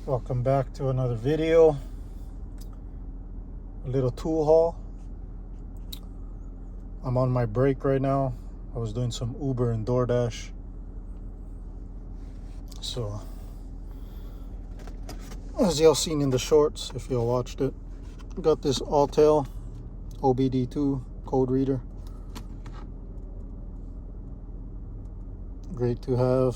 Welcome back to another video. A little tool haul. I'm on my break right now. I was doing some Uber and DoorDash. So, as y'all seen in the shorts, if y'all watched it, got this Alltel OBD2 code reader. Great to have.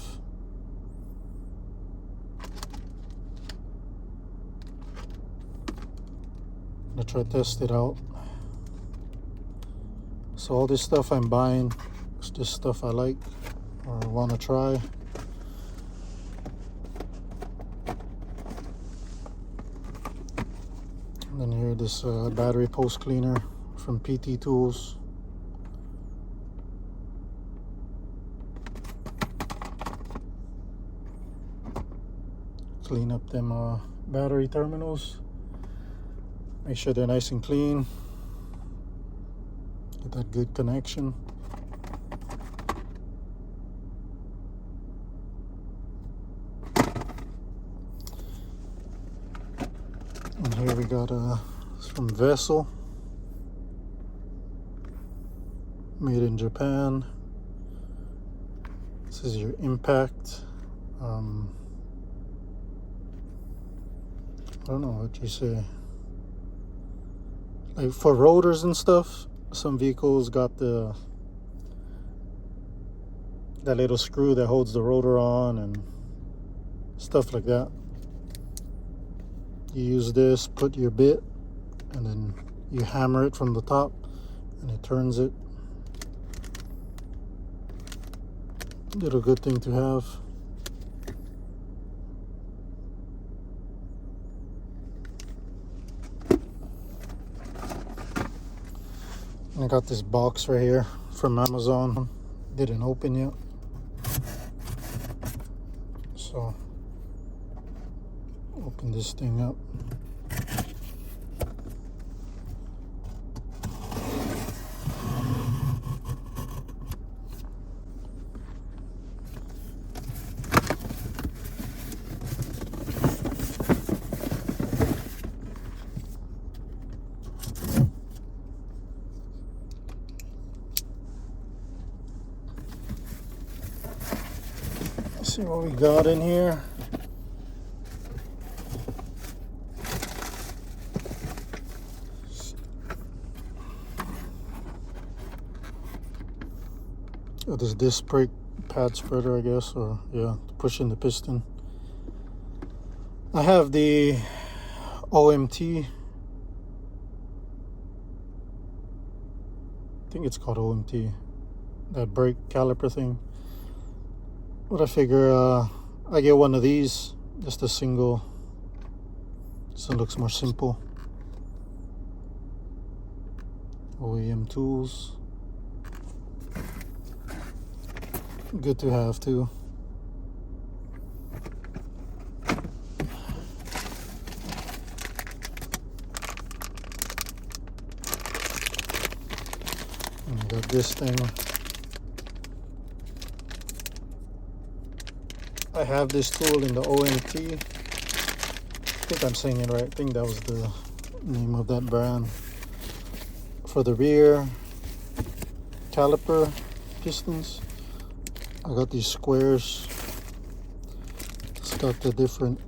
I'm gonna try to test it out. So all this stuff I'm buying is just stuff I like or want to try. And then here, this battery post cleaner from PT Tools. Clean up them battery terminals. Make sure they're nice and clean. Get that good connection. And here we got some Vessel, made in Japan. This is your impact. I don't know what you say. Like for rotors and stuff, some vehicles got that little screw that holds the rotor on and stuff like that. You use this, put your bit, and then you hammer it from the top and it turns it. Little good thing to have. I got this box right here from Amazon. Didn't open yet. So, open this thing up. See what we got in here. Got this disc brake pad spreader, I guess, or yeah, pushing the piston. I have the OMT. I think it's called OMT. That brake caliper thing. But I figure I get one of these, just a single, so it looks more simple. OEM tools. Good to have too. And I got this thing. I have this tool in the OMT. I think I'm saying it right. I think that was the name of that brand. For the rear caliper pistons, I got these squares. It's got the different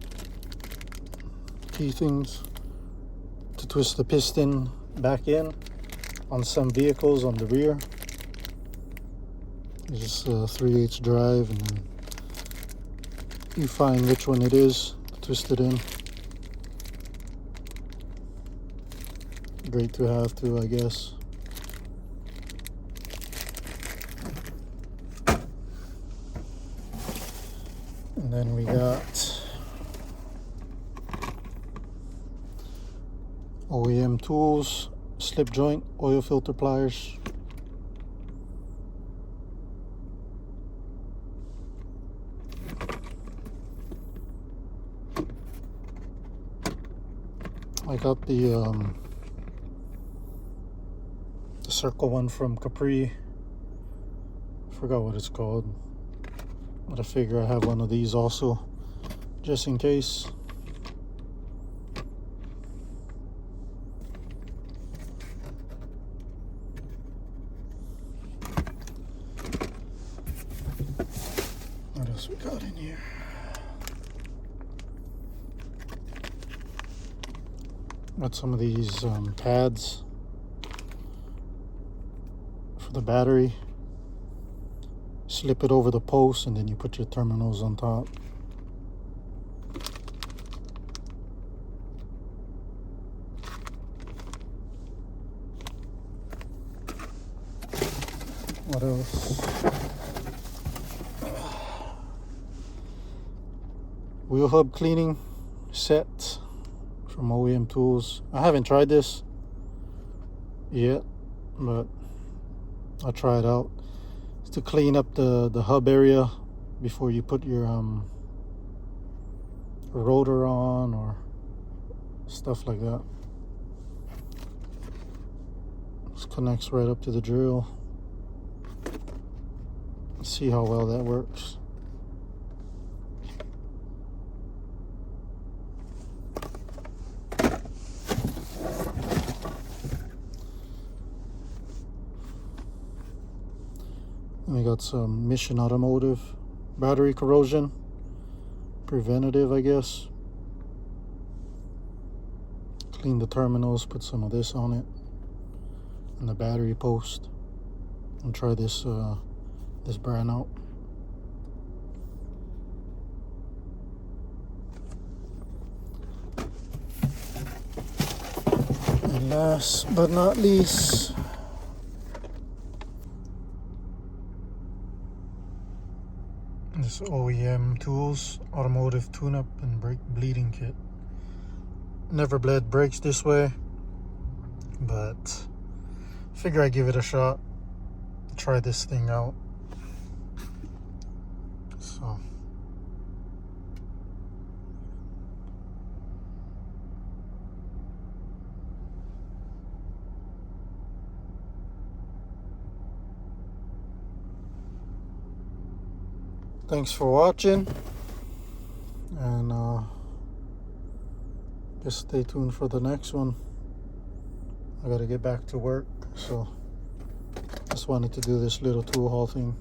key things to twist the piston back in on some vehicles on the rear. It's just a 3/8 drive, and then you find which one it is, twist it in. Great to have too, I guess. And then we got OEM tools, slip joint, oil filter pliers. I got the circle one from Capri. Forgot what it's called. But I figure I have one of these also, just in case. else we got in here? Got some of these pads for the battery. Slip it over the post and then you put your terminals on top. What else? Wheel hub cleaning set from OEM Tools. I haven't tried this yet, but I'll try it out. It's to clean up the hub area before you put your rotor on or stuff like that. This connects right up to the drill. Let's see how well that works. And we got some Mission Automotive battery corrosion preventative, I guess. Clean the terminals, put some of this on it, and the battery post, and try this this brand out. And last but not least, this OEM Tools automotive tune-up and brake bleeding kit. Never bled brakes this way, but figure I'd give it a shot. Try this thing out. So thanks for watching, and just stay tuned for the next one. I gotta get back to work, so just wanted to do this little tool haul thing.